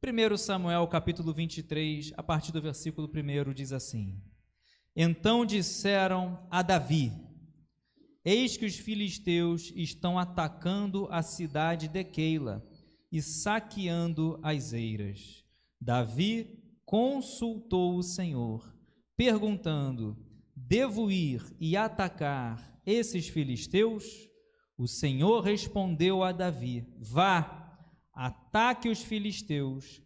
1 Samuel capítulo 23, a partir do versículo 1, diz assim: Então disseram a Davi: Eis que os filisteus estão atacando a cidade de Queila e saqueando as eiras. Davi consultou o Senhor, perguntando: Devo ir e atacar esses filisteus? O Senhor respondeu a Davi: Vá, ataque os filisteus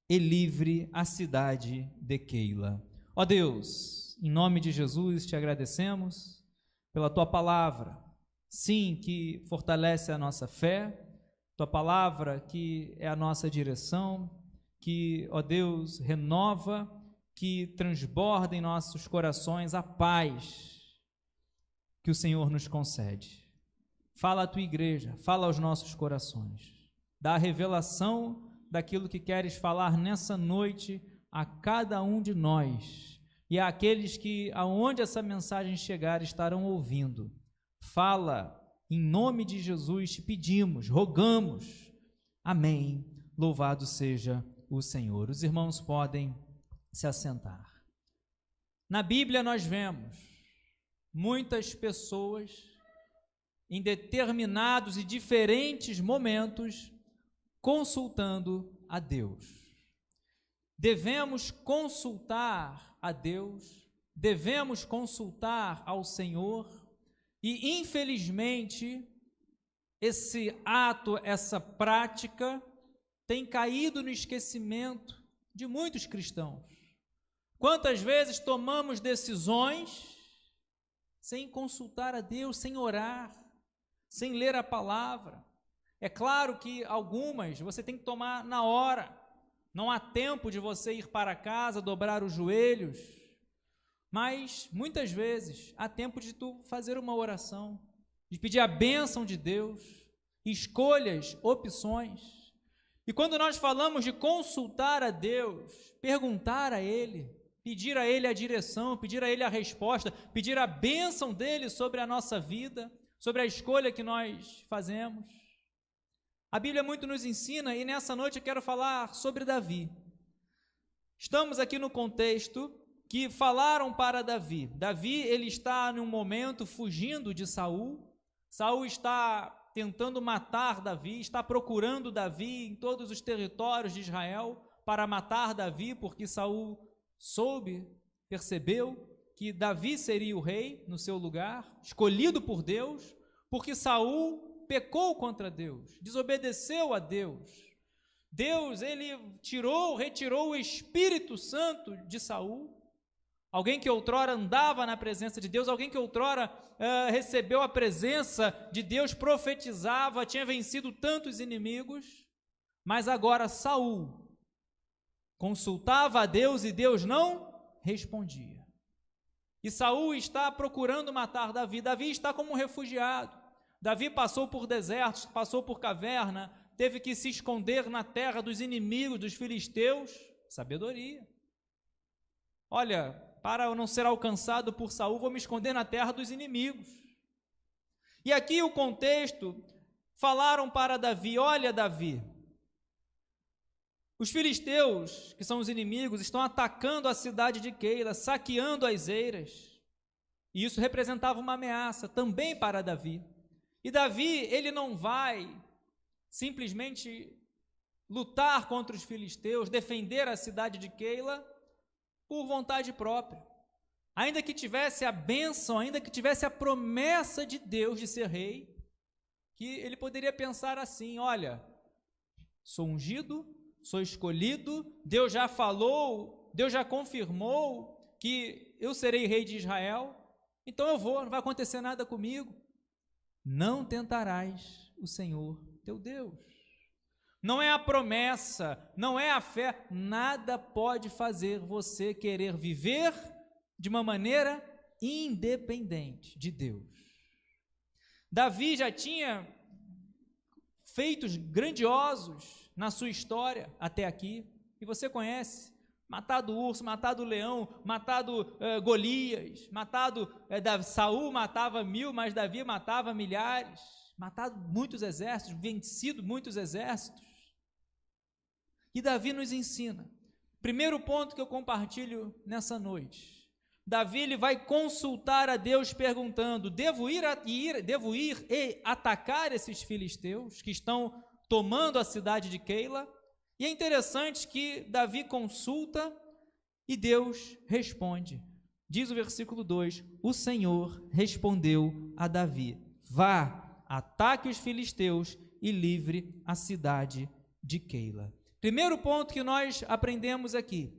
e livre a cidade de Queila. Ó Deus, em nome de Jesus te agradecemos pela tua palavra, sim, que fortalece a nossa fé, tua palavra que é a nossa direção, que, ó Deus, renova, que transborda em nossos corações a paz que o Senhor nos concede. Fala à tua igreja, fala aos nossos corações, dá a revelação daquilo que queres falar nessa noite a cada um de nós e àqueles que, aonde essa mensagem chegar, estarão ouvindo. Fala, em nome de Jesus te pedimos, rogamos. Amém. Louvado seja o Senhor. Os irmãos podem se assentar. Na Bíblia nós vemos muitas pessoas em determinados e diferentes momentos consultando a Deus. Devemos consultar a Deus, devemos consultar ao Senhor, e infelizmente esse ato, essa prática tem caído no esquecimento de muitos cristãos. Quantas vezes tomamos decisões sem consultar a Deus, sem orar, sem ler a palavra? É claro que algumas você tem que tomar na hora, não há tempo de você ir para casa, dobrar os joelhos, mas muitas vezes há tempo de tu fazer uma oração, de pedir a bênção de Deus, escolhas, opções. E quando nós falamos de consultar a Deus, perguntar a Ele, pedir a Ele a direção, pedir a Ele a resposta, pedir a bênção dEle sobre a nossa vida, sobre a escolha que nós fazemos, a Bíblia muito nos ensina, e nessa noite eu quero falar sobre Davi. Estamos aqui no contexto que falaram para Davi. Davi, ele está num momento fugindo de Saul. Saul está tentando matar Davi, está procurando Davi em todos os territórios de Israel para matar Davi, porque Saul percebeu que Davi seria o rei no seu lugar, escolhido por Deus, porque Saul pecou contra Deus, desobedeceu a Deus. Deus, ele retirou o Espírito Santo de Saul, alguém que outrora andava na presença de Deus, alguém que outrora recebeu a presença de Deus, profetizava, tinha vencido tantos inimigos, mas agora Saul consultava a Deus e Deus não respondia. E Saul está procurando matar Davi. Davi está como um refugiado. Davi passou por desertos, passou por caverna, teve que se esconder na terra dos inimigos, dos filisteus. Sabedoria. Olha, para eu não ser alcançado por Saul, vou me esconder na terra dos inimigos. E aqui o contexto, falaram para Davi: olha, Davi, os filisteus, que são os inimigos, estão atacando a cidade de Queila, saqueando as eiras. E isso representava uma ameaça também para Davi. E Davi, ele não vai simplesmente lutar contra os filisteus, defender a cidade de Queila por vontade própria. Ainda que tivesse a bênção, ainda que tivesse a promessa de Deus de ser rei, que ele poderia pensar assim: olha, sou ungido, sou escolhido, Deus já falou, Deus já confirmou que eu serei rei de Israel, então eu vou, não vai acontecer nada comigo. Não tentarás o Senhor teu Deus. Não é a promessa, não é a fé, nada pode fazer você querer viver de uma maneira independente de Deus. Davi já tinha feitos grandiosos na sua história até aqui, e você conhece: matado o urso, matado o leão, matado Golias, Saul matava 1000, mas Davi matava milhares, matado muitos exércitos, vencido muitos exércitos. que Davi nos ensina. Primeiro ponto que eu compartilho nessa noite. Davi ele vai consultar a Deus perguntando: devo ir e atacar esses filisteus que estão tomando a cidade de Keila? E é interessante que Davi consulta e Deus responde. Diz o versículo 2: o Senhor respondeu a Davi: vá, ataque os filisteus e livre a cidade de Keila. Primeiro ponto que nós aprendemos aqui: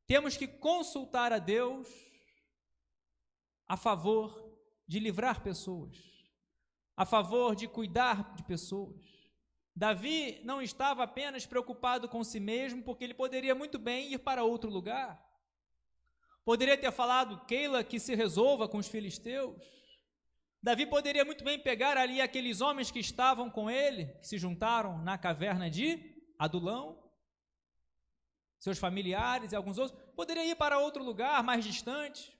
temos que consultar a Deus a favor de livrar pessoas, a favor de cuidar de pessoas. Davi não estava apenas preocupado com si mesmo, porque ele poderia muito bem ir para outro lugar. Poderia ter falado: Keila, que se resolva com os filisteus. Davi poderia muito bem pegar ali aqueles homens que estavam com ele, que se juntaram na caverna de Adulão, seus familiares e alguns outros, poderia ir para outro lugar mais distante,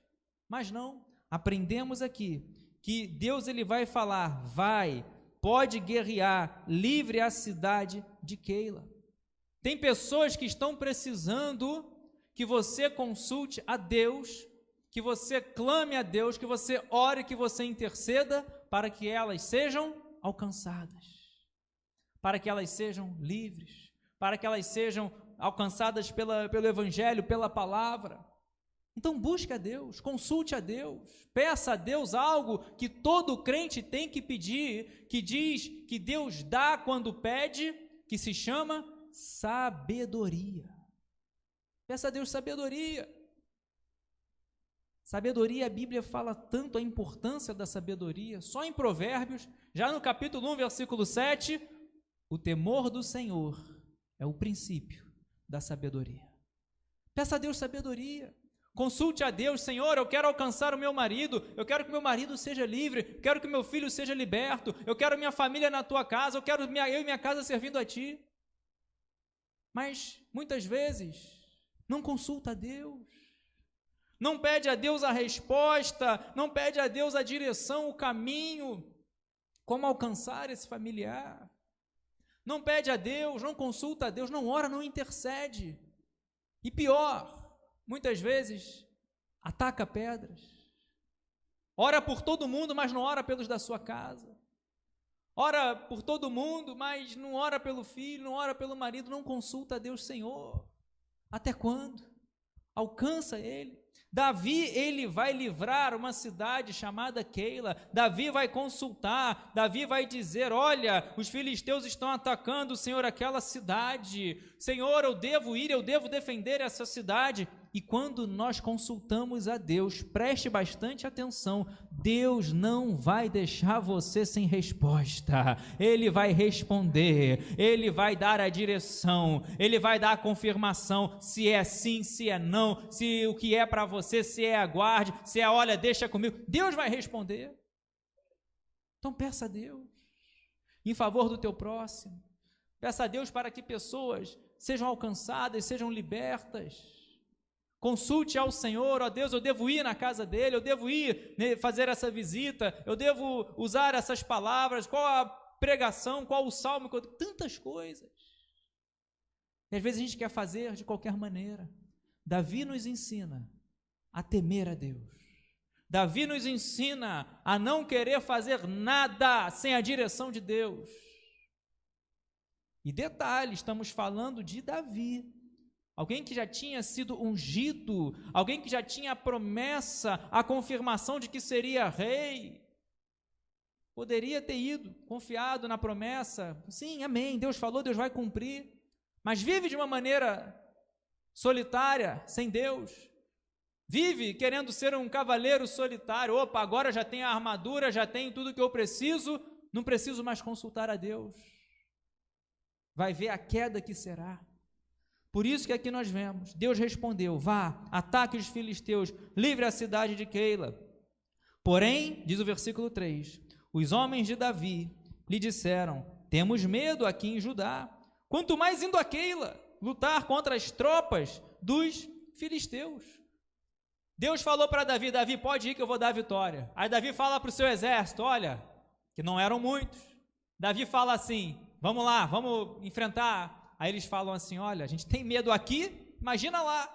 mas não. Aprendemos aqui que Deus ele vai falar: vai, pode guerrear, livre a cidade de Keila. Tem pessoas que estão precisando que você consulte a Deus, que você clame a Deus, que você ore, que você interceda para que elas sejam alcançadas, para que elas sejam livres, para que elas sejam alcançadas pelo Evangelho, pela palavra. Então busque a Deus, consulte a Deus, peça a Deus algo que todo crente tem que pedir, que diz que Deus dá quando pede, que se chama sabedoria. Peça a Deus sabedoria. Sabedoria, a Bíblia fala tanto a importância da sabedoria. Só em Provérbios, já no capítulo 1, versículo 7, o temor do Senhor é o princípio da sabedoria. Peça a Deus sabedoria. Consulte a Deus: Senhor, eu quero alcançar o meu marido, eu quero que meu marido seja livre, eu quero que meu filho seja liberto, eu quero minha família na tua casa, eu quero eu e minha casa servindo a ti. Mas, muitas vezes, não consulta a Deus, não pede a Deus a resposta, não pede a Deus a direção, o caminho, como alcançar esse familiar. Não pede a Deus, não consulta a Deus, não ora, não intercede. E pior, muitas vezes, ataca pedras. Ora por todo mundo, mas não ora pelos da sua casa. Ora por todo mundo, mas não ora pelo filho, não ora pelo marido, não consulta a Deus. Senhor, até quando? Alcança ele. Davi, ele vai livrar uma cidade chamada Keila. Davi vai consultar, Davi vai dizer: olha, os filisteus estão atacando, Senhor, aquela cidade. Senhor, eu devo ir, eu devo defender essa cidade. E quando nós consultamos a Deus, preste bastante atenção, Deus não vai deixar você sem resposta. Ele vai responder, Ele vai dar a direção, Ele vai dar a confirmação, se é sim, se é não, se o que é para você, se é aguarde, se é olha, deixa comigo. Deus vai responder. Então peça a Deus em favor do teu próximo. Peça a Deus para que pessoas sejam alcançadas, sejam libertas. Consulte ao Senhor: ó Deus, eu devo ir na casa dele, eu devo ir fazer essa visita, eu devo usar essas palavras, qual a pregação, qual o salmo, tantas coisas. E às vezes a gente quer fazer de qualquer maneira. Davi nos ensina a temer a Deus. Davi nos ensina a não querer fazer nada sem a direção de Deus. E detalhe, estamos falando de Davi. Alguém que já tinha sido ungido, alguém que já tinha a promessa, a confirmação de que seria rei. Poderia ter ido, confiado na promessa. Sim, amém, Deus falou, Deus vai cumprir. Mas vive de uma maneira solitária, sem Deus. Vive querendo ser um cavaleiro solitário. Opa, agora já tenho a armadura, já tenho tudo que eu preciso, não preciso mais consultar a Deus. Vai ver a queda que será. Por isso que aqui nós vemos, Deus respondeu: vá, ataque os filisteus, livre a cidade de Keila. Porém, diz o versículo 3, os homens de Davi lhe disseram: temos medo aqui em Judá, quanto mais indo a Keila, lutar contra as tropas dos filisteus. Deus falou para Davi: Davi, pode ir que eu vou dar a vitória. Aí Davi fala para o seu exército, olha, que não eram muitos. Davi fala assim: vamos lá, vamos enfrentar Aí eles falam assim, olha, a gente tem medo aqui, imagina lá.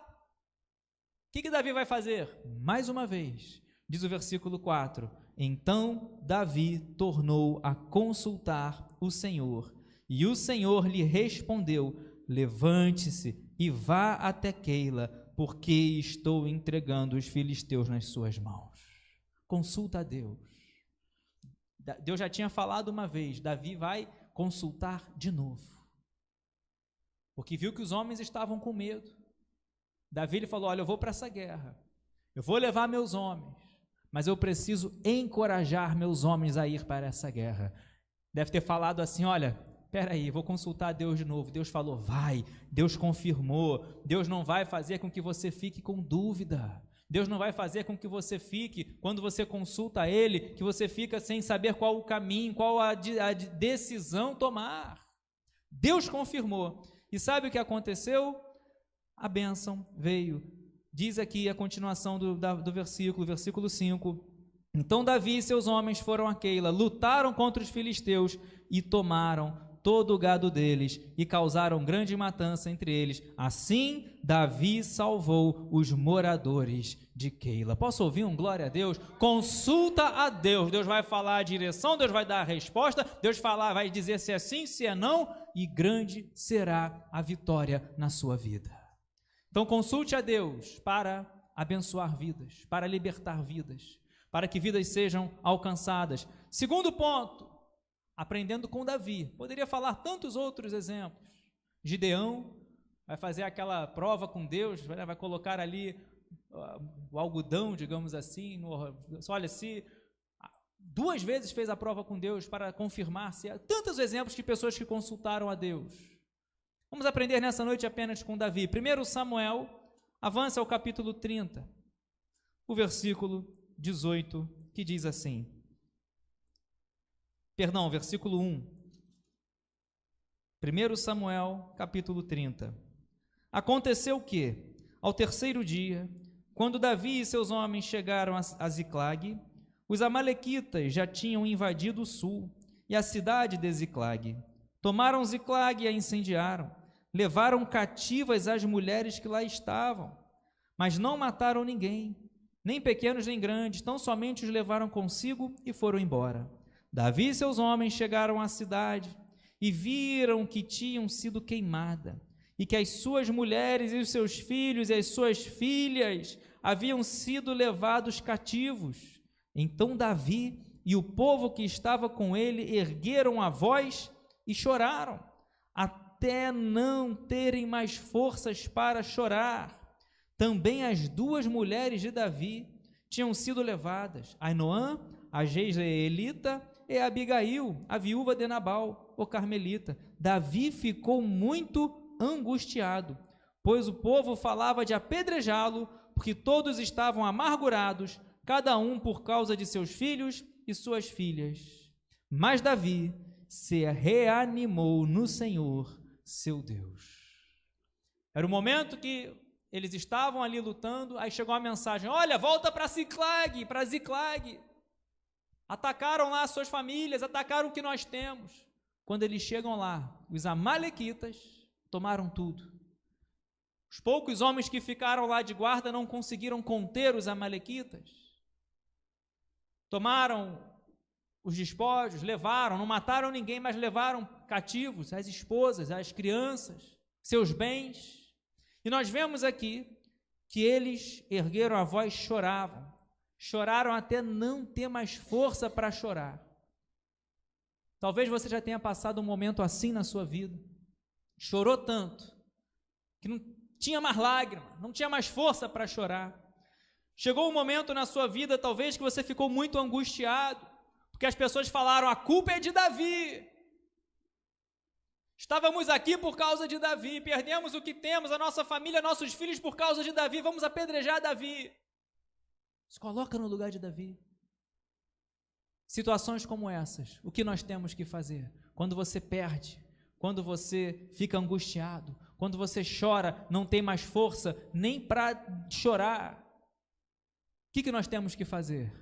O que Davi vai fazer? Mais uma vez, diz o versículo 4, então Davi tornou a consultar o Senhor, e o Senhor lhe respondeu, levante-se e vá até Keila, porque estou entregando os filisteus nas suas mãos. Consulta a Deus. Deus já tinha falado uma vez, Davi vai consultar de novo, porque viu que os homens estavam com medo. Davi ele falou, olha, eu vou para essa guerra, eu vou levar meus homens, mas eu preciso encorajar meus homens a ir para essa guerra. Deve ter falado assim, olha, peraí, vou consultar a Deus de novo. Deus falou, vai. Deus confirmou. Deus não vai fazer com que você fique com dúvida. Deus não vai fazer com que você fique, quando você consulta Ele, que você fica sem saber qual o caminho, qual a decisão tomar. Deus confirmou. E sabe o que aconteceu? A bênção veio. Diz aqui a continuação do versículo 5. Então Davi e seus homens foram a Keila, lutaram contra os filisteus e tomaram todo o gado deles e causaram grande matança entre eles. Assim, Davi salvou os moradores de Keila. Posso ouvir um glória a Deus? Consulta a Deus. Deus vai falar a direção, Deus vai dar a resposta, Deus vai dizer se é sim, se é não, e grande será a vitória na sua vida. Então, consulte a Deus para abençoar vidas, para libertar vidas, para que vidas sejam alcançadas. Segundo ponto, aprendendo com Davi. Poderia falar tantos outros exemplos. Gideão vai fazer aquela prova com Deus, vai colocar ali o algodão, digamos assim. Olha, se 2 vezes fez a prova com Deus para confirmar se tantos exemplos de pessoas que consultaram a Deus. Vamos aprender nessa noite apenas com Davi. 1 Samuel, avança ao capítulo 30, o versículo 18, que diz assim, versículo 1, 1 Samuel, capítulo 30. Aconteceu que, ao 3º dia, quando Davi e seus homens chegaram a Ziclag, os amalequitas já tinham invadido o sul e a cidade de Ziclag. Tomaram Ziclag e a incendiaram, levaram cativas as mulheres que lá estavam, mas não mataram ninguém, nem pequenos nem grandes, tão somente os levaram consigo e foram embora. Davi e seus homens chegaram à cidade e viram que tinham sido queimada e que as suas mulheres e os seus filhos e as suas filhas haviam sido levados cativos. Então Davi e o povo que estava com ele ergueram a voz e choraram, até não terem mais forças para chorar. Também as 2 mulheres de Davi tinham sido levadas, Ainoã, a jezreelita, e Abigail, a viúva de Nabal, o carmelita. Davi ficou muito angustiado, pois o povo falava de apedrejá-lo, porque todos estavam amargurados, cada um por causa de seus filhos e suas filhas. Mas Davi se reanimou no Senhor, seu Deus. Era o momento que eles estavam ali lutando, aí chegou a mensagem, olha, volta para Ziclag. Atacaram lá as suas famílias, atacaram o que nós temos. Quando eles chegam lá, os amalequitas tomaram tudo. Os poucos homens que ficaram lá de guarda não conseguiram conter os amalequitas. Tomaram os despojos, levaram, não mataram ninguém, mas levaram cativos as esposas, as crianças, seus bens. E nós vemos aqui que eles ergueram a voz, choraram até não ter mais força para chorar. Talvez você já tenha passado um momento assim na sua vida, chorou tanto, que não tinha mais lágrima, não tinha mais força para chorar. Chegou um momento na sua vida, talvez, que você ficou muito angustiado, porque as pessoas falaram, a culpa é de Davi. Estávamos aqui por causa de Davi, perdemos o que temos, a nossa família, nossos filhos por causa de Davi, vamos apedrejar Davi. Se coloca no lugar de Davi. Situações como essas, o que nós temos que fazer? Quando você perde, quando você fica angustiado, quando você chora, não tem mais força nem para chorar, o que nós temos que fazer?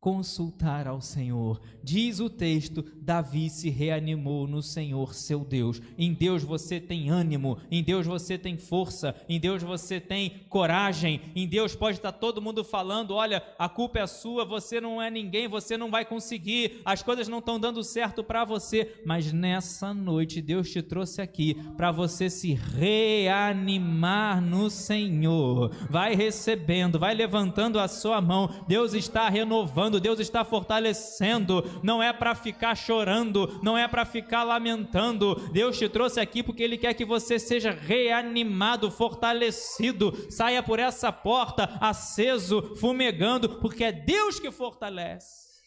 consultar ao Senhor. Diz o texto, Davi se reanimou no Senhor seu Deus. Em Deus você tem ânimo, em Deus você tem força, em Deus você tem coragem, em Deus pode estar todo mundo falando, olha, a culpa é sua, você não é ninguém, você não vai conseguir, as coisas não estão dando certo para você, mas nessa noite Deus te trouxe aqui para você se reanimar no Senhor. Vai recebendo, vai levantando a sua mão, Deus está renovando, Deus está fortalecendo, não é para ficar chorando, não é para ficar lamentando, Deus te trouxe aqui porque Ele quer que você seja reanimado, fortalecido, saia por essa porta aceso, fumegando, porque é Deus que fortalece.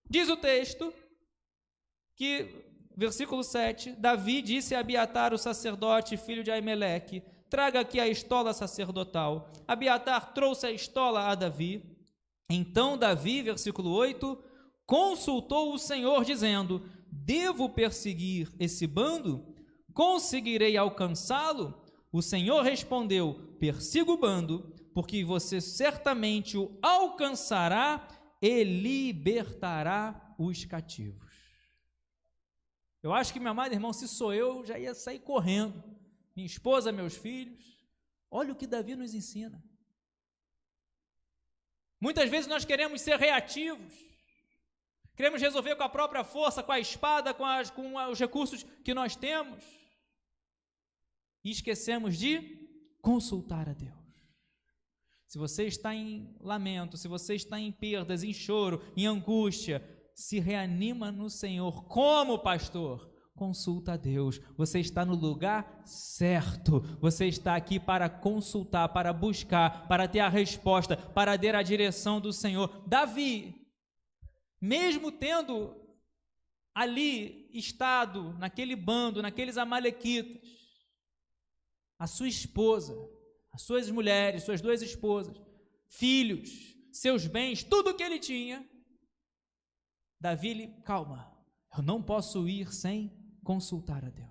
Diz o texto que, versículo 7, Davi disse a Abiatar, o sacerdote, filho de Aimeleque, traga aqui a estola sacerdotal. Abiatar trouxe a estola a Davi. Então Davi, versículo 8, consultou o Senhor, dizendo, devo perseguir esse bando? Conseguirei alcançá-lo? O Senhor respondeu, persiga o bando, porque você certamente o alcançará e libertará os cativos. Eu acho que, meu amado irmão, se sou eu, já ia sair correndo. Minha esposa, meus filhos. Olha o que Davi nos ensina. Muitas vezes nós queremos ser reativos, queremos resolver com a própria força, com a espada, com os recursos que nós temos, e esquecemos de consultar a Deus. Se você está em lamento, se você está em perdas, em choro, em angústia, se reanima no Senhor. Como, pastor? Consulta a Deus, você está no lugar certo, você está aqui para consultar, para buscar, para ter a resposta, para ter a direção do Senhor. Davi, mesmo tendo ali estado naquele bando, naqueles amalequitas, a sua esposa, as suas mulheres, suas 2 esposas, filhos, seus bens, tudo o que ele tinha, Davi, calma, eu não posso ir sem consultar a Deus.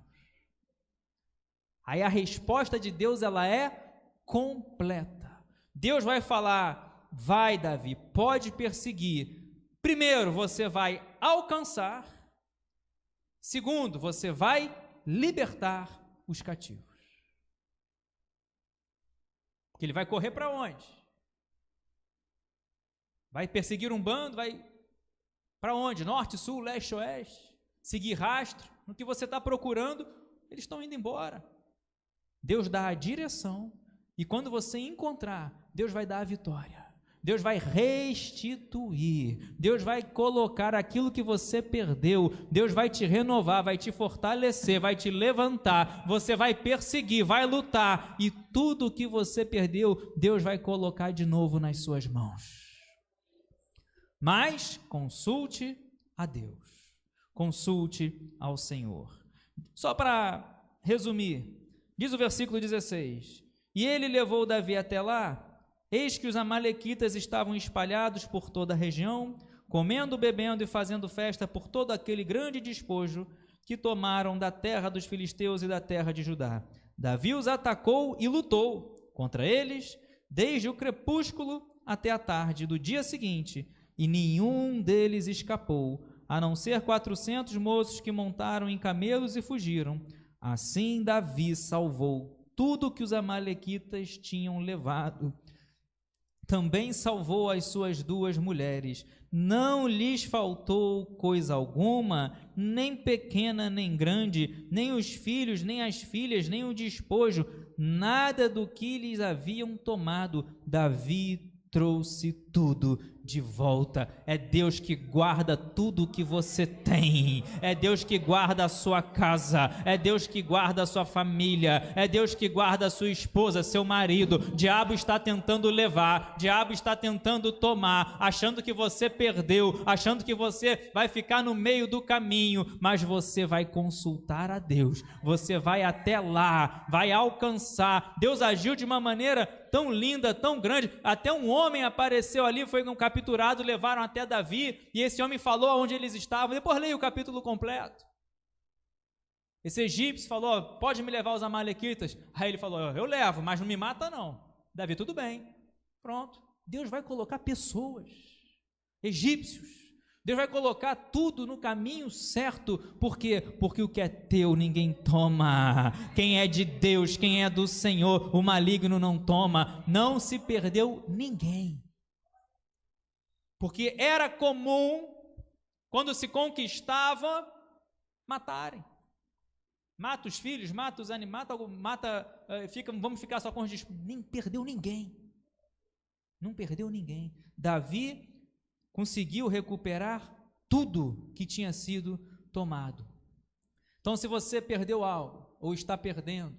Aí a resposta de Deus, ela é completa. Deus vai falar, vai Davi, pode perseguir. Primeiro, você vai alcançar. Segundo, você vai libertar os cativos. Porque ele vai correr para onde? Vai perseguir um bando, vai para onde? Norte, sul, leste, oeste? Seguir rastro, no que você está procurando, eles estão indo embora. Deus dá a direção, e quando você encontrar, Deus vai dar a vitória. Deus vai restituir, Deus vai colocar aquilo que você perdeu, Deus vai te renovar, vai te fortalecer, vai te levantar, você vai perseguir, vai lutar, e tudo que você perdeu, Deus vai colocar de novo nas suas mãos. Mas consulte a Deus. Consulte ao Senhor. Só para resumir, diz o versículo 16, e ele levou Davi até lá, eis que os amalequitas estavam espalhados por toda a região, comendo, bebendo e fazendo festa por todo aquele grande despojo que tomaram da terra dos filisteus e da terra de Judá. Davi os atacou e lutou contra eles, desde o crepúsculo até a tarde do dia seguinte, e nenhum deles escapou, a não ser 400 moços que montaram em camelos e fugiram. Assim Davi salvou tudo que os amalequitas tinham levado. Também salvou as suas 2 mulheres. Não lhes faltou coisa alguma, nem pequena nem grande, nem os filhos, nem as filhas, nem o despojo, nada do que lhes haviam tomado. Davi trouxe tudo de volta. É Deus que guarda tudo o que você tem, é Deus que guarda a sua casa, é Deus que guarda a sua família, é Deus que guarda a sua esposa, seu marido. O diabo está tentando levar, o diabo está tentando tomar, achando que você perdeu, achando que você vai ficar no meio do caminho, mas você vai consultar a Deus, você vai até lá, vai alcançar. Deus agiu de uma maneira tão linda, tão grande, até um homem apareceu ali, foi capturado, levaram até Davi, e esse homem falou aonde eles estavam. Depois leia o capítulo completo. Esse egípcio falou, pode me levar aos amalequitas? Aí ele falou, eu levo, mas não me mata não. Davi, tudo bem, pronto. Deus vai colocar pessoas, egípcios. Deus vai colocar tudo no caminho certo. Por quê? Porque o que é teu ninguém toma. Quem é de Deus, quem é do Senhor, o maligno não toma. Não se perdeu ninguém. Porque era comum, quando se conquistava, matarem. Mata os filhos, mata os animais, vamos ficar só com os discípulos. Nem perdeu ninguém. Não perdeu ninguém. Davi conseguiu recuperar tudo que tinha sido tomado. Então, se você perdeu algo, ou está perdendo,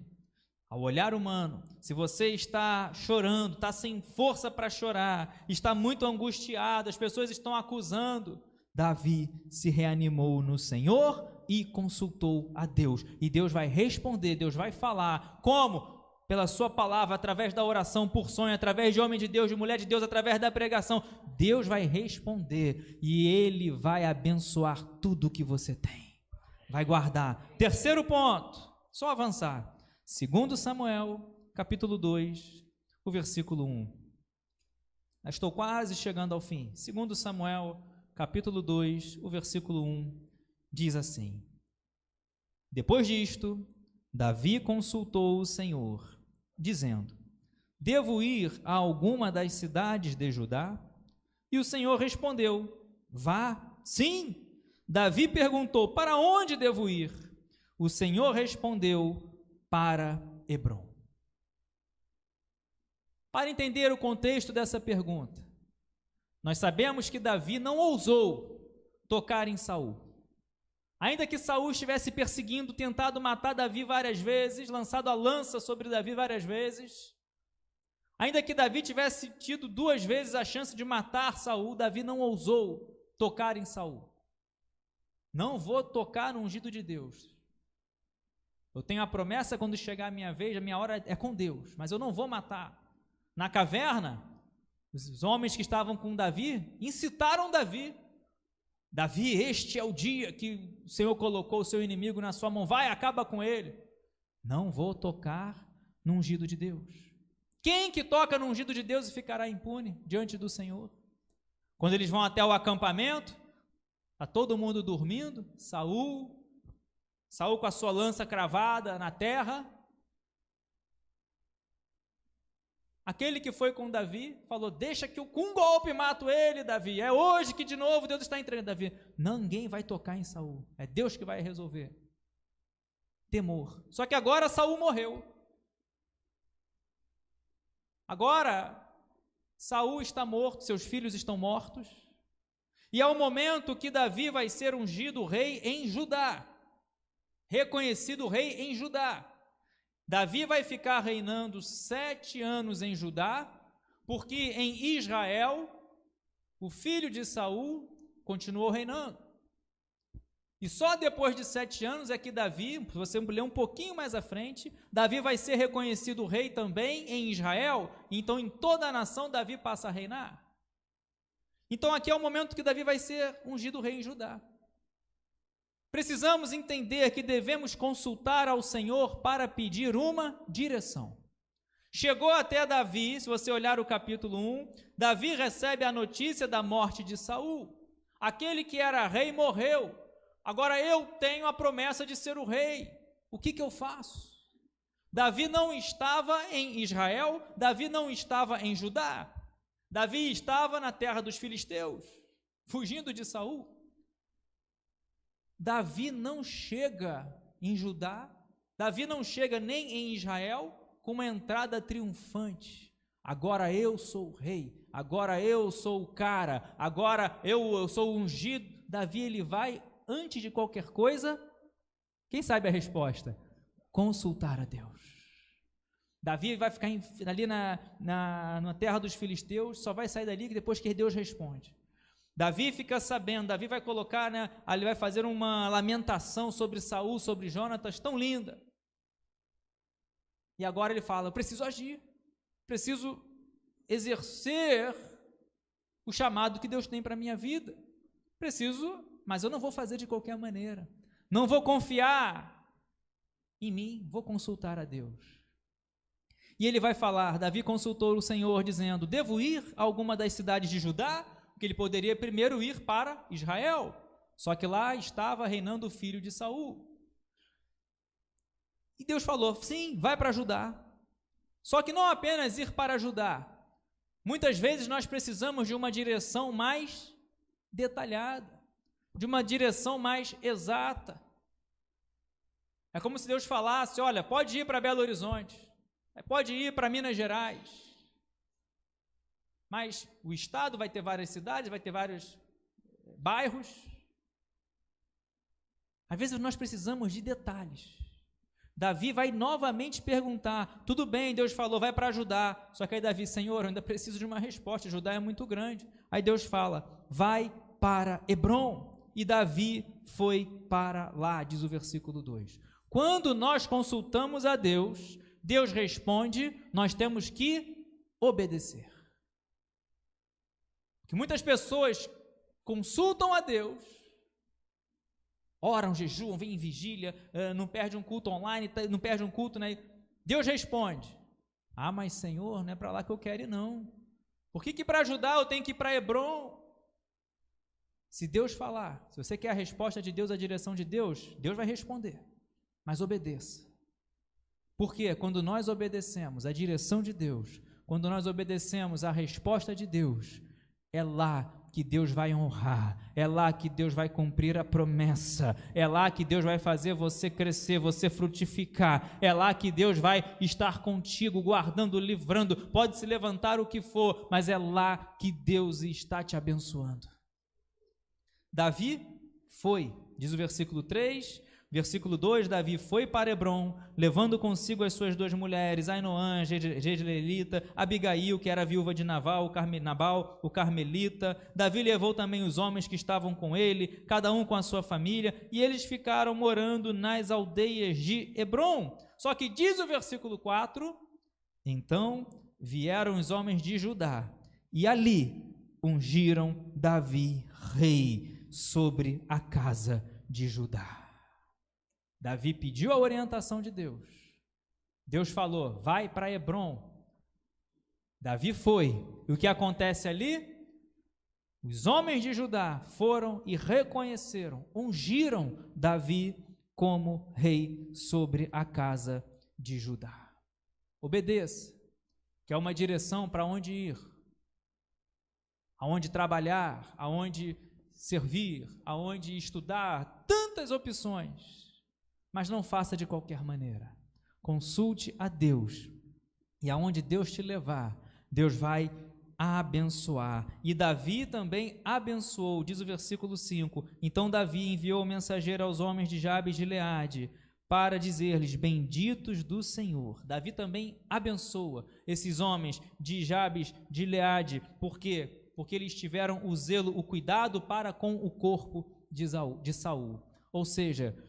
ao olhar humano, se você está chorando, está sem força para chorar, está muito angustiado, as pessoas estão acusando, Davi se reanimou no Senhor e consultou a Deus. E Deus vai responder, Deus vai falar. Como? Pela sua palavra, através da oração, por sonho, através de homem de Deus, de mulher de Deus, através da pregação. Deus vai responder e Ele vai abençoar tudo que você tem. Vai guardar. Terceiro ponto, só avançar. 2 Samuel, capítulo 2, o versículo 1. Eu estou quase chegando ao fim. 2 Samuel, capítulo 2, o versículo 1, diz assim: Depois disto, Davi consultou o Senhor, dizendo: Devo ir a alguma das cidades de Judá? E o Senhor respondeu: Vá. Sim. Davi perguntou: Para onde devo ir? O Senhor respondeu: Para Hebrom. Para entender o contexto dessa pergunta, nós sabemos que Davi não ousou tocar em Saul. Ainda que Saul estivesse perseguindo, tentado matar Davi várias vezes, lançado a lança sobre Davi várias vezes, ainda que Davi tivesse tido 2 vezes a chance de matar Saul, Davi não ousou tocar em Saul. Não vou tocar no ungido de Deus. Eu tenho a promessa, quando chegar a minha vez, a minha hora é com Deus, mas eu não vou matar. Na caverna, os homens que estavam com Davi incitaram Davi. Davi, este é o dia que o Senhor colocou o seu inimigo na sua mão, vai, acaba com ele. Não vou tocar no ungido de Deus. Quem que toca no ungido de Deus e ficará impune diante do Senhor? Quando eles vão até o acampamento, está todo mundo dormindo, Saul com a sua lança cravada na terra. Aquele que foi com Davi falou: deixa que eu com um golpe mato ele, Davi. É hoje que de novo Deus está entregando Davi. Ninguém vai tocar em Saul. É Deus que vai resolver. Temor. Só que agora Saul morreu. Agora Saul está morto, seus filhos estão mortos. E é o momento que Davi vai ser ungido rei em Judá. Reconhecido rei em Judá. Davi vai ficar reinando 7 anos em Judá, porque em Israel, o filho de Saul continuou reinando. E só depois de 7 anos é que Davi, se você ler um pouquinho mais à frente, Davi vai ser reconhecido rei também em Israel, então em toda a nação Davi passa a reinar. Então aqui é o momento que Davi vai ser ungido rei em Judá. Precisamos entender que devemos consultar ao Senhor para pedir uma direção. Chegou até Davi, se você olhar o capítulo 1, Davi recebe a notícia da morte de Saul. Aquele que era rei morreu. Agora eu tenho a promessa de ser o rei. O que eu faço? Davi não estava em Israel, Davi não estava em Judá. Davi estava na terra dos filisteus, fugindo de Saul. Davi não chega em Judá, Davi não chega nem em Israel com uma entrada triunfante. Agora eu sou o rei, agora eu sou o cara, agora eu sou o ungido. Davi, ele vai, antes de qualquer coisa, quem sabe a resposta? Consultar a Deus. Davi vai ficar ali na terra dos filisteus, só vai sair dali depois que Deus responde. Davi fica sabendo, Davi vai colocar, ele vai fazer uma lamentação sobre Saul, sobre Jonatas, tão linda. E agora ele fala: eu preciso agir, preciso exercer o chamado que Deus tem para a minha vida. Preciso, mas eu não vou fazer de qualquer maneira. Não vou confiar em mim, vou consultar a Deus. E ele vai falar, Davi consultou o Senhor dizendo: devo ir a alguma das cidades de Judá? porque ele poderia primeiro ir para Israel, só que lá estava reinando o filho de Saul. E Deus falou, sim, vai para Judá. Só que não apenas ir para Judá. Muitas vezes nós precisamos de uma direção mais detalhada, de uma direção mais exata. É como se Deus falasse, olha, pode ir para Belo Horizonte, pode ir para Minas Gerais, mas o estado vai ter várias cidades, vai ter vários bairros. Às vezes nós precisamos de detalhes. Davi vai novamente perguntar, tudo bem, Deus falou, vai para Judá, só que aí Davi, Senhor, eu ainda preciso de uma resposta, Judá é muito grande. Aí Deus fala, vai para Hebrom, e Davi foi para lá, diz o versículo 2. Quando nós consultamos a Deus, Deus responde, nós temos que obedecer. Que muitas pessoas consultam a Deus, oram, jejuam, vêm em vigília, não perde um culto online, não perde um culto, né? Deus responde, mas Senhor, não é para lá que eu quero ir não. Por que para ajudar eu tenho que ir para Hebrom? Se Deus falar, se você quer a resposta de Deus, a direção de Deus, Deus vai responder, mas obedeça. Porque quando nós obedecemos a direção de Deus, quando nós obedecemos a resposta de Deus, é lá que Deus vai honrar, é lá que Deus vai cumprir a promessa, é lá que Deus vai fazer você crescer, você frutificar, é lá que Deus vai estar contigo, guardando, livrando, pode se levantar o que for, mas é lá que Deus está te abençoando. Davi foi, diz o versículo 3, versículo 2, Davi foi para Hebrom, levando consigo as suas 2 mulheres, Ainoã, Jezreelita, Abigail, que era viúva de Nabal, o Carmelita. Davi levou também os homens que estavam com ele, cada um com a sua família, e eles ficaram morando nas aldeias de Hebrom. Só que diz o versículo 4, então vieram os homens de Judá, e ali ungiram Davi rei sobre a casa de Judá. Davi pediu a orientação de Deus. Deus falou, vai para Hebrom. Davi foi. E o que acontece ali? Os homens de Judá foram e reconheceram, ungiram Davi como rei sobre a casa de Judá. Obedeça, que é uma direção para onde ir, aonde trabalhar, aonde servir, aonde estudar, tantas opções. Mas não faça de qualquer maneira. Consulte a Deus. E aonde Deus te levar, Deus vai abençoar. E Davi também abençoou, diz o versículo 5. Então Davi enviou o mensageiro aos homens de Jabes de Gileade para dizer-lhes, benditos do Senhor. Davi também abençoa esses homens de Jabes de Gileade. Por quê? Porque eles tiveram o zelo, o cuidado para com o corpo de Saul. Ou seja,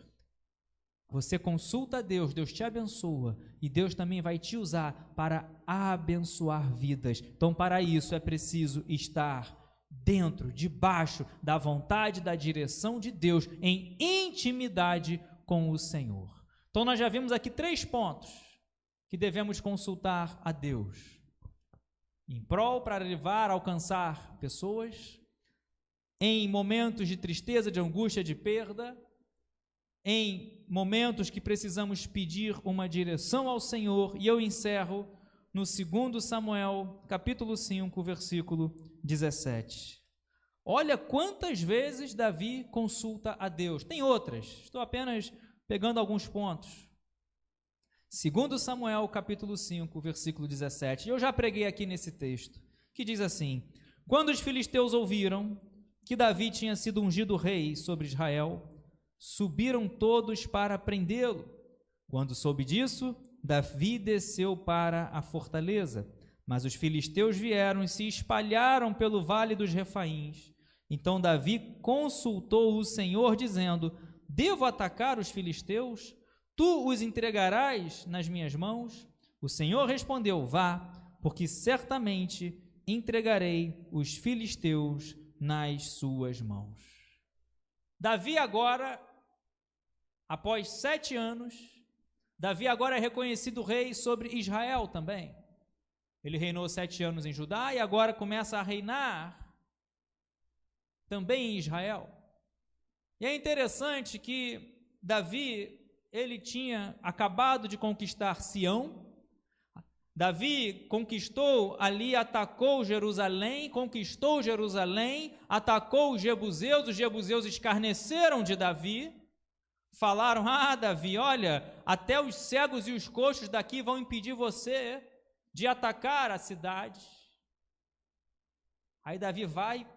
você consulta a Deus, Deus te abençoa e Deus também vai te usar para abençoar vidas. Então, para isso é preciso estar dentro, debaixo da vontade, da direção de Deus, em intimidade com o Senhor. Então, nós já vimos aqui 3 pontos que devemos consultar a Deus. Em prol para levar, alcançar pessoas, em momentos de tristeza, de angústia, de perda, em momentos que precisamos pedir uma direção ao Senhor, e eu encerro no 2 Samuel, capítulo 5, versículo 17. Olha quantas vezes Davi consulta a Deus. Tem outras, estou apenas pegando alguns pontos. 2 Samuel, capítulo 5, versículo 17. Eu já preguei aqui nesse texto, que diz assim: quando os filisteus ouviram que Davi tinha sido ungido rei sobre Israel, subiram todos para prendê-lo. Quando soube disso, Davi desceu para a fortaleza, mas os filisteus vieram e se espalharam pelo vale dos Refaíns. Então Davi consultou o Senhor, dizendo: devo atacar os filisteus? Tu os entregarás nas minhas mãos? O Senhor respondeu: vá, porque certamente entregarei os filisteus nas suas mãos. Davi agora, após 7 anos, Davi agora é reconhecido rei sobre Israel também. Ele reinou 7 anos em Judá e agora começa a reinar também em Israel. E é interessante que Davi, ele tinha acabado de conquistar Sião. Davi conquistou ali, atacou Jerusalém, conquistou Jerusalém, atacou os jebuseus escarneceram de Davi, falaram: Davi, olha, até os cegos e os coxos daqui vão impedir você de atacar a cidade. Aí Davi vai,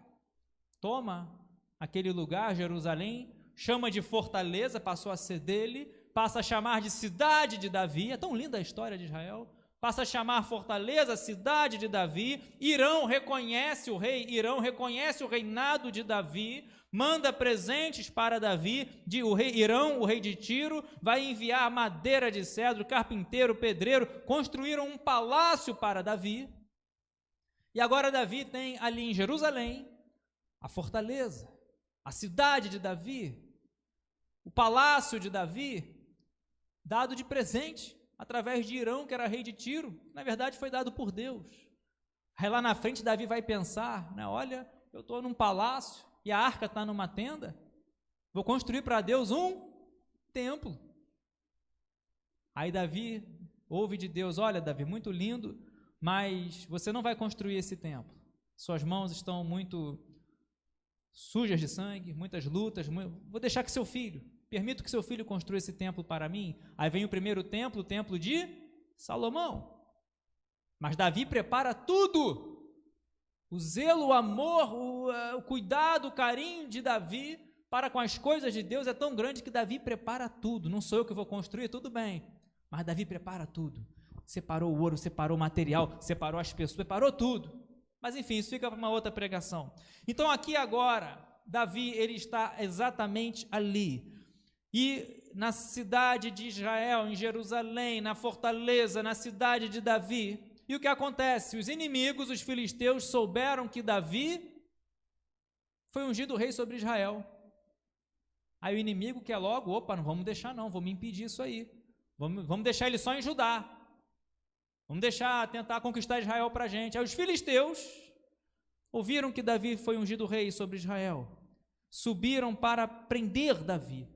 toma aquele lugar, Jerusalém, chama de fortaleza, passou a ser dele, passa a chamar de cidade de Davi. É tão linda a história de Israel. Passa a chamar fortaleza, cidade de Davi. Irão reconhece o rei, Irão reconhece o reinado de Davi, manda presentes para Davi. O rei Irão, o rei de Tiro, vai enviar madeira de cedro, carpinteiro, pedreiro, construíram um palácio para Davi. E agora Davi tem ali em Jerusalém a fortaleza, a cidade de Davi, o palácio de Davi, dado de presente através de Irão, que era rei de Tiro. Na verdade foi dado por Deus. Aí lá na frente Davi vai pensar, né, olha, eu estou num palácio e a arca está numa tenda, vou construir para Deus um templo. Aí Davi ouve de Deus: olha, Davi, muito lindo, mas você não vai construir esse templo, suas mãos estão muito sujas de sangue, muitas lutas, vou deixar que seu filho, permito que seu filho construa esse templo para mim. Aí vem o primeiro templo, o templo de Salomão. Mas Davi prepara tudo. O zelo, o amor, o cuidado, o carinho de Davi para com as coisas de Deus é tão grande que Davi prepara tudo. Não sou eu que vou construir, tudo bem, mas Davi prepara tudo. Separou o ouro, separou o material, separou as pessoas, separou tudo. Mas enfim, isso fica para uma outra pregação. Então aqui agora, Davi, ele está exatamente ali. E na cidade de Israel, em Jerusalém, na fortaleza, na cidade de Davi. E o que acontece? Os inimigos, os filisteus, souberam que Davi foi ungido rei sobre Israel. Aí o inimigo quer logo: opa, não vamos deixar não, vamos impedir isso aí. Vamos deixar ele só em Judá. Vamos deixar, tentar conquistar Israel para a gente. Aí os filisteus ouviram que Davi foi ungido rei sobre Israel. Subiram para prender Davi.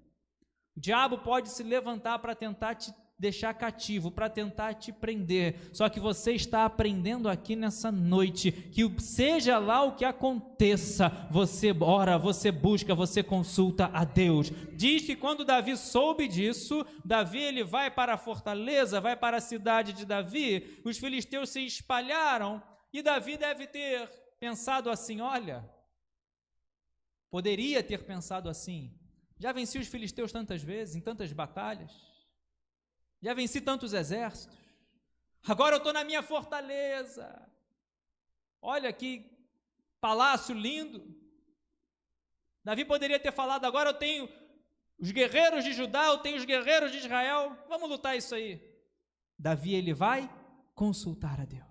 O diabo pode se levantar para tentar te deixar cativo, para tentar te prender. Só que você está aprendendo aqui nessa noite que seja lá o que aconteça, você ora, você busca, você consulta a Deus. Diz que quando Davi soube disso, Davi ele vai para a fortaleza, vai para a cidade de Davi, os filisteus se espalharam e Davi deve ter pensado assim: olha, poderia ter pensado assim: já venci os filisteus tantas vezes, em tantas batalhas, já venci tantos exércitos, agora eu estou na minha fortaleza, olha que palácio lindo. Davi poderia ter falado: agora eu tenho os guerreiros de Judá, eu tenho os guerreiros de Israel, vamos lutar isso aí. Davi ele vai consultar a Deus.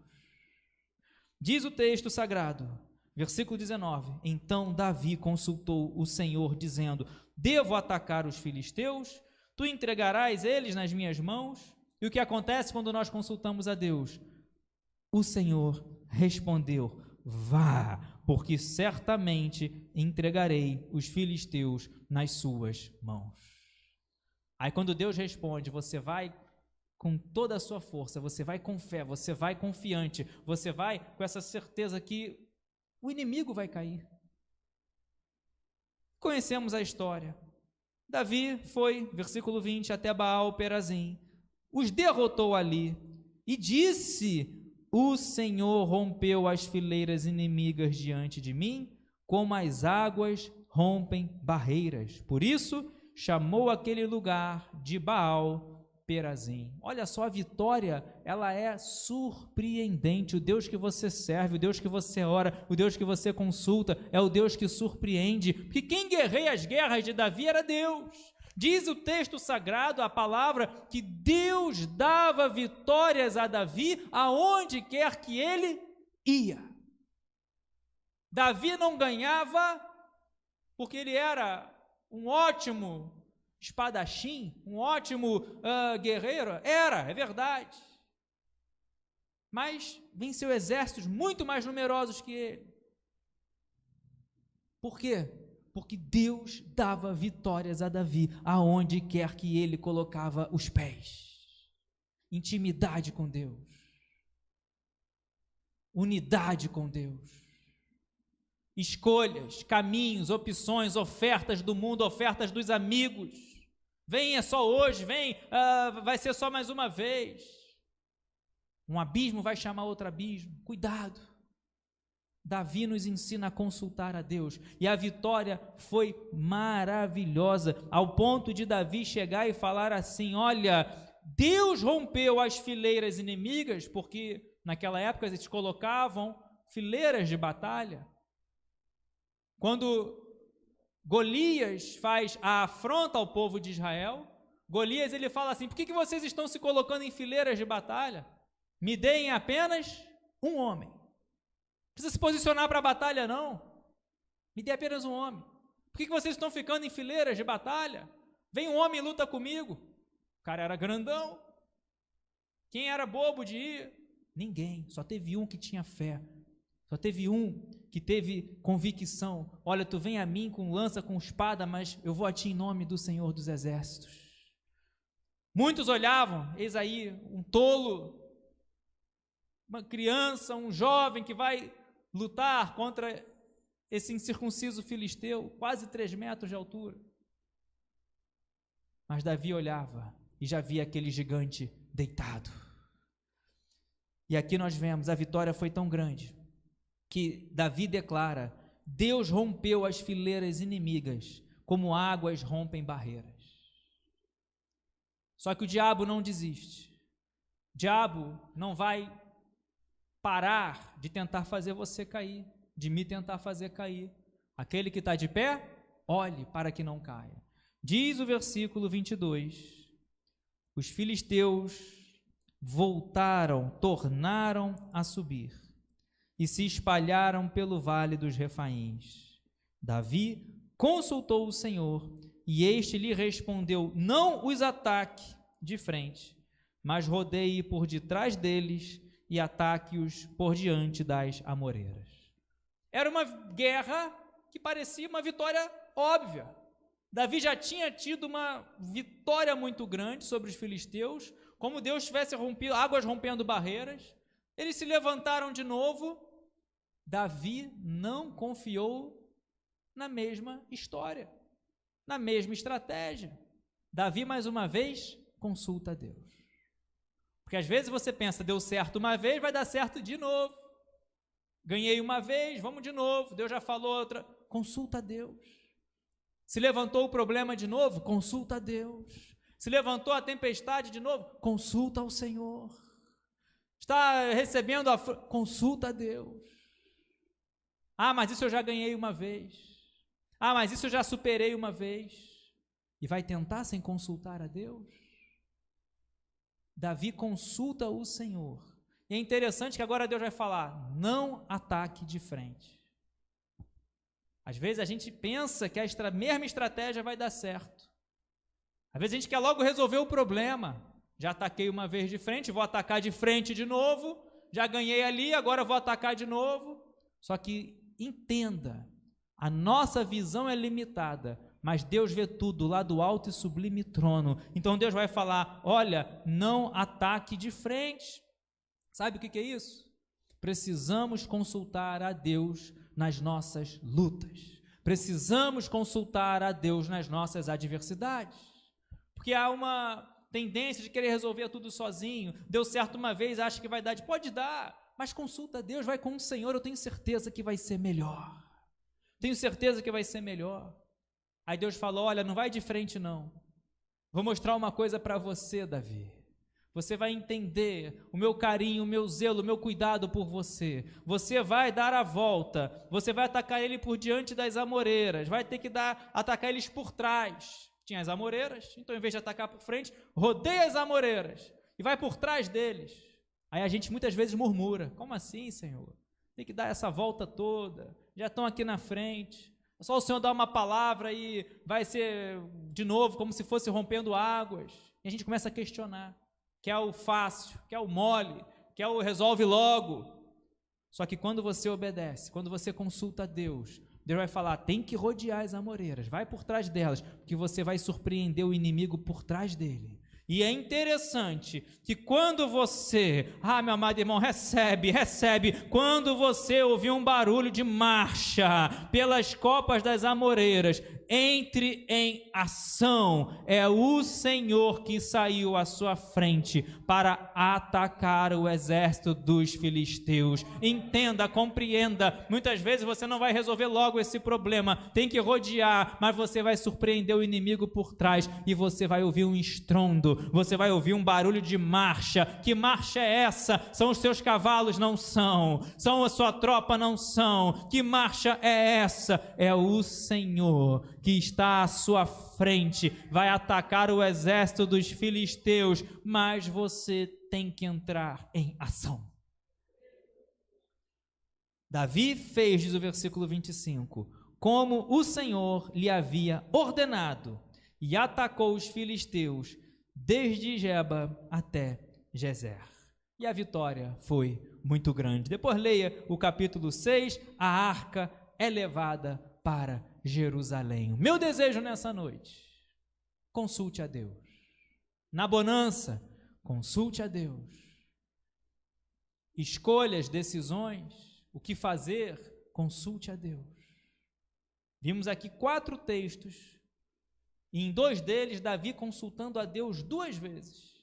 Diz o texto sagrado, versículo 19: então Davi consultou o Senhor, dizendo: devo atacar os filisteus? Tu entregarás eles nas minhas mãos? E o que acontece quando nós consultamos a Deus? O Senhor respondeu: vá, porque certamente entregarei os filisteus nas suas mãos. Aí quando Deus responde, você vai com toda a sua força, você vai com fé, você vai confiante, você vai com essa certeza que o inimigo vai cair. Conhecemos a história. Davi foi, versículo 20, até Baal-Perazim, os derrotou ali, e disse: o Senhor rompeu as fileiras inimigas diante de mim, como as águas rompem barreiras. Por isso, chamou aquele lugar de Baal-Perazim. Olha só, a vitória, ela é surpreendente. O Deus que você serve, o Deus que você ora, o Deus que você consulta, é o Deus que surpreende, porque quem guerreia as guerras de Davi era Deus. Diz o texto sagrado, a palavra, que Deus dava vitórias a Davi aonde quer que ele ia. Davi não ganhava porque ele era um ótimo espadachim, um ótimo guerreiro, é verdade, mas venceu exércitos muito mais numerosos que ele. Por quê? Porque Deus dava vitórias a Davi aonde quer que ele colocava os pés. Intimidade com Deus. Unidade com Deus. Escolhas, caminhos, opções, ofertas do mundo, ofertas dos amigos. Vem, é só hoje, vem, vai ser só mais uma vez. Um abismo vai chamar outro abismo. Cuidado. Davi nos ensina a consultar a Deus, e a vitória foi maravilhosa, ao ponto de Davi chegar e falar assim: olha, Deus rompeu as fileiras inimigas, porque naquela época eles colocavam fileiras de batalha. Quando Golias faz a afronta ao povo de Israel, Golias ele fala assim: por que vocês estão se colocando em fileiras de batalha? Me deem apenas um homem. Não precisa se posicionar para a batalha, não. Me dê apenas um homem. Por que vocês estão ficando em fileiras de batalha? Vem um homem e luta comigo. O cara era grandão. Quem era bobo de ir? Ninguém. Só teve um que tinha fé. Só teve um que teve convicção. Olha, tu vem a mim com lança, com espada, mas eu vou a ti em nome do Senhor dos Exércitos. Muitos olhavam, eis aí um tolo, uma criança, um jovem que vai lutar contra esse incircunciso filisteu, quase 3 metros de altura. Mas Davi olhava e já via aquele gigante deitado. E aqui nós vemos, a vitória foi tão grande, que Davi declara: Deus rompeu as fileiras inimigas, como águas rompem barreiras. Só que o diabo não desiste. O diabo não vai parar de tentar fazer você cair, de me tentar fazer cair. Aquele que está de pé, olhe para que não caia. Diz o versículo 22, os filisteus tornaram a subir, e se espalharam pelo vale dos Refaíns. Davi consultou o Senhor, e este lhe respondeu: não os ataque de frente, mas rodeie por detrás deles e ataque-os por diante das amoreiras. Era uma guerra que parecia uma vitória óbvia. Davi já tinha tido uma vitória muito grande sobre os filisteus, como Deus tivesse rompido, águas rompendo barreiras. Eles se levantaram de novo. Davi não confiou na mesma história, na mesma estratégia. Davi, mais uma vez, consulta a Deus. Porque às vezes você pensa, deu certo uma vez, vai dar certo de novo. Ganhei uma vez, vamos de novo, Deus já falou outra. Consulta a Deus. Se levantou o problema de novo, consulta a Deus. Se levantou a tempestade de novo, consulta ao Senhor. Está recebendo consulta a Deus. Ah, mas isso eu já ganhei uma vez. Ah, mas isso eu já superei uma vez. E vai tentar sem consultar a Deus? Davi consulta o Senhor. E é interessante que agora Deus vai falar: não ataque de frente. Às vezes a gente pensa que a mesma estratégia vai dar certo. Às vezes a gente quer logo resolver o problema. Já ataquei uma vez de frente, vou atacar de frente de novo. Já ganhei ali, agora vou atacar de novo. Só que entenda, a nossa visão é limitada, mas Deus vê tudo lá do alto e sublime trono. Então Deus vai falar: olha, não ataque de frente. Sabe o que é isso? Precisamos consultar a Deus nas nossas lutas. Precisamos consultar a Deus nas nossas adversidades. Porque há uma tendência de querer resolver tudo sozinho. Deu certo uma vez, acha que vai dar. Pode dar, mas consulta a Deus, vai com o Senhor, eu tenho certeza que vai ser melhor. Tenho certeza que vai ser melhor. Aí Deus falou: olha, não vai de frente não. Vou mostrar uma coisa para você, Davi. Você vai entender o meu carinho, o meu zelo, o meu cuidado por você. Você vai dar a volta. Você vai atacar ele por diante das amoreiras. Vai ter que atacar eles por trás. Tinha as amoreiras, então em vez de atacar por frente, rodeia as amoreiras e vai por trás deles. Aí a gente muitas vezes murmura: como assim, Senhor? Tem que dar essa volta toda. Já estão aqui na frente. É só o Senhor dar uma palavra e vai ser de novo como se fosse rompendo águas. E a gente começa a questionar. Quer o fácil, quer o mole, quer o resolve logo. Só que quando você obedece, quando você consulta a Deus, Deus vai falar, tem que rodear as amoreiras, vai por trás delas, porque você vai surpreender o inimigo por trás dele. E é interessante que quando você, meu amado irmão, recebe, quando você ouvir um barulho de marcha pelas copas das amoreiras, entre em ação, é o Senhor que saiu à sua frente para atacar o exército dos filisteus. Entenda, compreenda, muitas vezes você não vai resolver logo esse problema, tem que rodear, mas você vai surpreender o inimigo por trás e você vai ouvir um estrondo, você vai ouvir um barulho de marcha. Que marcha é essa? São os seus cavalos? Não são. São a sua tropa? Não são. Que marcha é essa? É o Senhor que está à sua frente, vai atacar o exército dos filisteus, mas você tem que entrar em ação. Davi fez, diz o versículo 25, como o Senhor lhe havia ordenado, e atacou os filisteus desde Geba até Gezer. E a vitória foi muito grande. Depois leia o capítulo 6, a arca é levada para Jerusalém. O meu desejo nessa noite, consulte a Deus. Na bonança, consulte a Deus. Escolhas, decisões, o que fazer, consulte a Deus. Vimos aqui 4 textos, e em 2 deles, Davi consultando a Deus 2 vezes.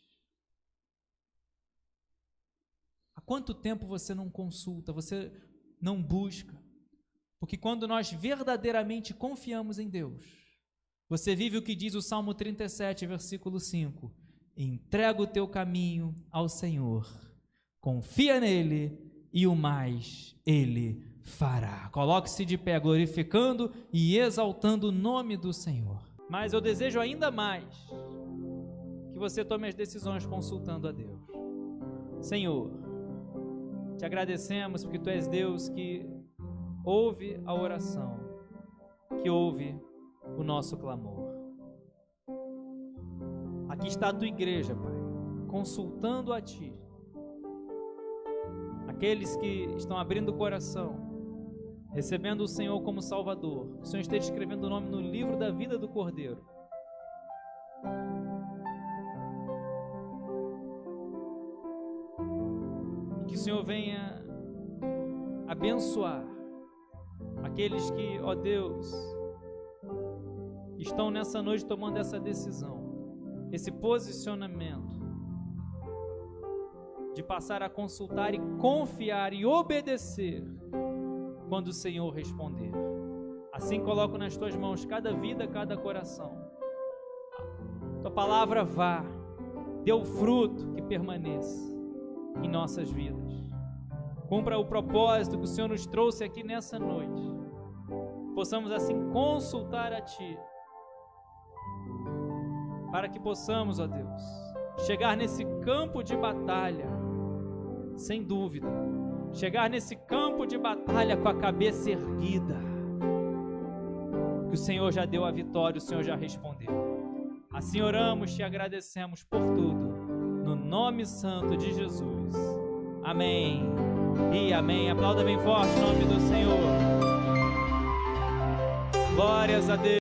Há quanto tempo você não consulta, você não busca? Porque quando nós verdadeiramente confiamos em Deus, você vive o que diz o Salmo 37, versículo 5. Entrega o teu caminho ao Senhor, confia nele e o mais ele fará. Coloque-se de pé, glorificando e exaltando o nome do Senhor. Mas eu desejo ainda mais que você tome as decisões consultando a Deus. Senhor, te agradecemos porque Tu és Deus que ouve a oração, que ouve o nosso clamor. Aqui está a Tua igreja, Pai, consultando a Ti. Aqueles que estão abrindo o coração, recebendo o Senhor como Salvador, o Senhor esteja escrevendo o nome no livro da vida do Cordeiro. E que o Senhor venha abençoar aqueles que, ó Deus, estão nessa noite tomando essa decisão, esse posicionamento de passar a consultar e confiar e obedecer quando o Senhor responder. Assim coloco nas Tuas mãos cada vida, cada coração. Tua palavra vá, dê o fruto que permaneça em nossas vidas. Cumpra o propósito que o Senhor nos trouxe aqui nessa noite. Possamos assim consultar a Ti, para que possamos, ó Deus, chegar nesse campo de batalha, sem dúvida, chegar nesse campo de batalha com a cabeça erguida, que o Senhor já deu a vitória, o Senhor já respondeu. Assim oramos, Te agradecemos por tudo, no nome santo de Jesus. Amém e amém. Aplauda bem forte o nome do Senhor. Glórias a Deus.